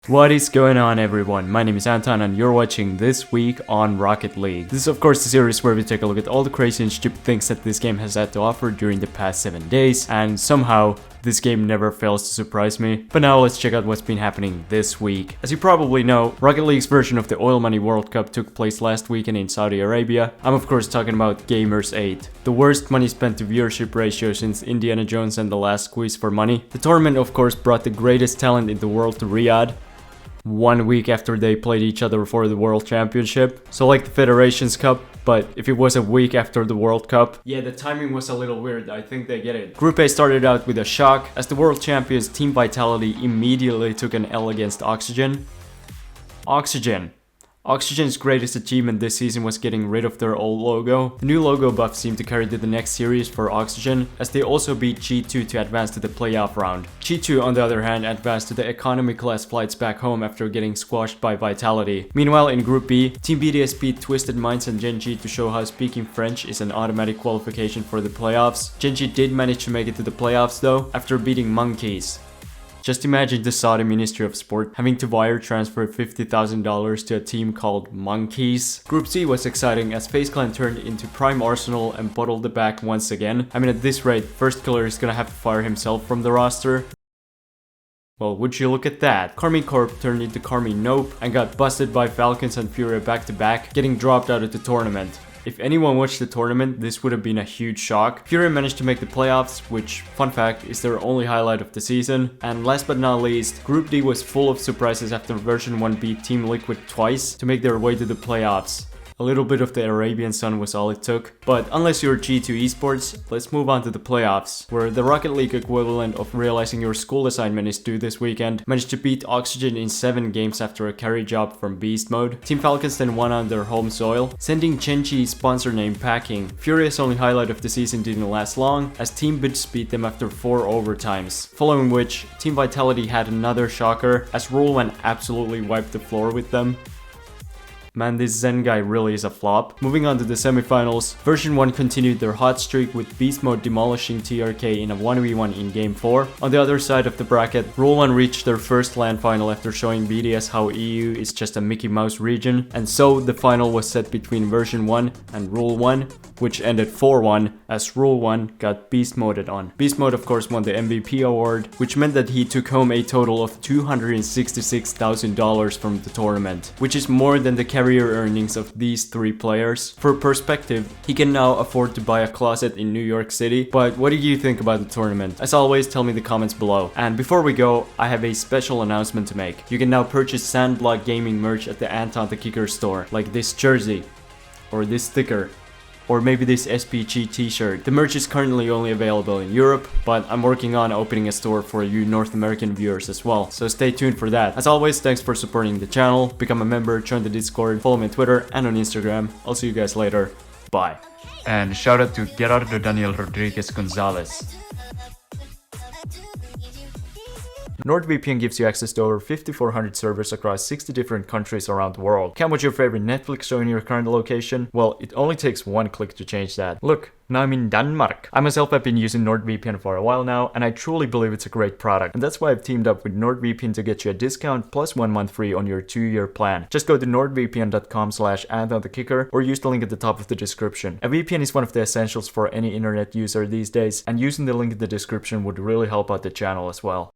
What is going on, everyone? My name is Anton and you're watching This Week on Rocket League. This is of course the series where we take a look at all the crazy and stupid things that this game has had to offer during the past 7 days, and somehow this game never fails to surprise me. But now let's check out what's been happening this week. As you probably know, Rocket League's version of the Oil Money World Cup took place last weekend in Saudi Arabia. I'm of course talking about Gamers 8. The worst money spent to viewership ratio since Indiana Jones and the Last Squeeze for Money. The tournament of course brought the greatest talent in the world to Riyadh 1 week after they played each other for the World Championship. So like the Federations Cup, but if it was a week after the World Cup. Yeah, the timing was a little weird, I think they get it. Group A started out with a shock, as the World Champions Team Vitality immediately took an L against Oxygen. Oxygen's greatest achievement this season was getting rid of their old logo. The new logo buff seemed to carry to the next series for Oxygen, as they also beat G2 to advance to the playoff round. G2 on the other hand advanced to the economy class flights back home after getting squashed by Vitality. Meanwhile in Group B, Team BDS beat Twisted Minds and Genji to show how speaking French is an automatic qualification for the playoffs. Genji did manage to make it to the playoffs though, after beating Monkeys. Just imagine the Saudi Ministry of Sport having to wire transfer $50,000 to a team called Monkeys. Group C was exciting as FaZe Clan turned into Prime Arsenal and bottled the bag once again. I mean, at this rate, First Killer is gonna have to fire himself from the roster. Well, would you look at that? Karmine Corp turned into Karmine Nope and got busted by Falcons and Fury back to back, getting dropped out of the tournament. If anyone watched the tournament, this would have been a huge shock. Fury managed to make the playoffs, which, fun fact, is their only highlight of the season. And last but not least, Group D was full of surprises after version 1 beat Team Liquid twice to make their way to the playoffs. A little bit of the Arabian Sun was all it took. But unless you're G2 Esports, let's move on to the playoffs, where the Rocket League equivalent of realizing your school assignment is due this weekend managed to beat Oxygen in 7 games after a carry job from Beast Mode. Team Falcons then won on their home soil, sending Genji's sponsor name packing. Furious' only highlight of the season didn't last long, as Team Bitch beat them after 4 overtimes. Following which, Team Vitality had another shocker, as Rule 1 absolutely wiped the floor with them. Man, this Zen guy really is a flop. Moving on to the semifinals, version 1 continued their hot streak with Beast Mode demolishing TRK in a 1v1 in game 4. On the other side of the bracket, Rule 1 reached their first LAN final after showing BDS how EU is just a Mickey Mouse region, and so the final was set between version 1 and Rule 1, which ended 4-1 as Rule 1 got Beast Moded on. Beast Mode of course won the MVP award, which meant that he took home a total of $266,000 from the tournament, which is more than the career earnings of these 3 players. For perspective, he can now afford to buy a closet in New York City. But what do you think about the tournament? As always, tell me in the comments below. And before we go, I have a special announcement to make. You can now purchase Sandblock Gaming merch at the AntonTheKicker store, like this jersey, or this sticker, or maybe this SPG t-shirt. The merch is currently only available in Europe, but I'm working on opening a store for you North American viewers as well, so stay tuned for that. As always, thanks for supporting the channel, become a member, join the Discord, follow me on Twitter and on Instagram. I'll see you guys later, bye. And shout out to Gerardo Daniel Rodriguez Gonzalez. NordVPN gives you access to over 5,400 servers across 60 different countries around the world. Can't watch your favorite Netflix show in your current location? Well, it only takes one click to change that. Look, now I'm in Denmark. I myself have been using NordVPN for a while now, and I truly believe it's a great product. And that's why I've teamed up with NordVPN to get you a discount plus 1 month free on your 2-year plan. Just go to nordvpn.com/AntonTheKicker or use the link at the top of the description. A VPN is one of the essentials for any internet user these days, and using the link in the description would really help out the channel as well.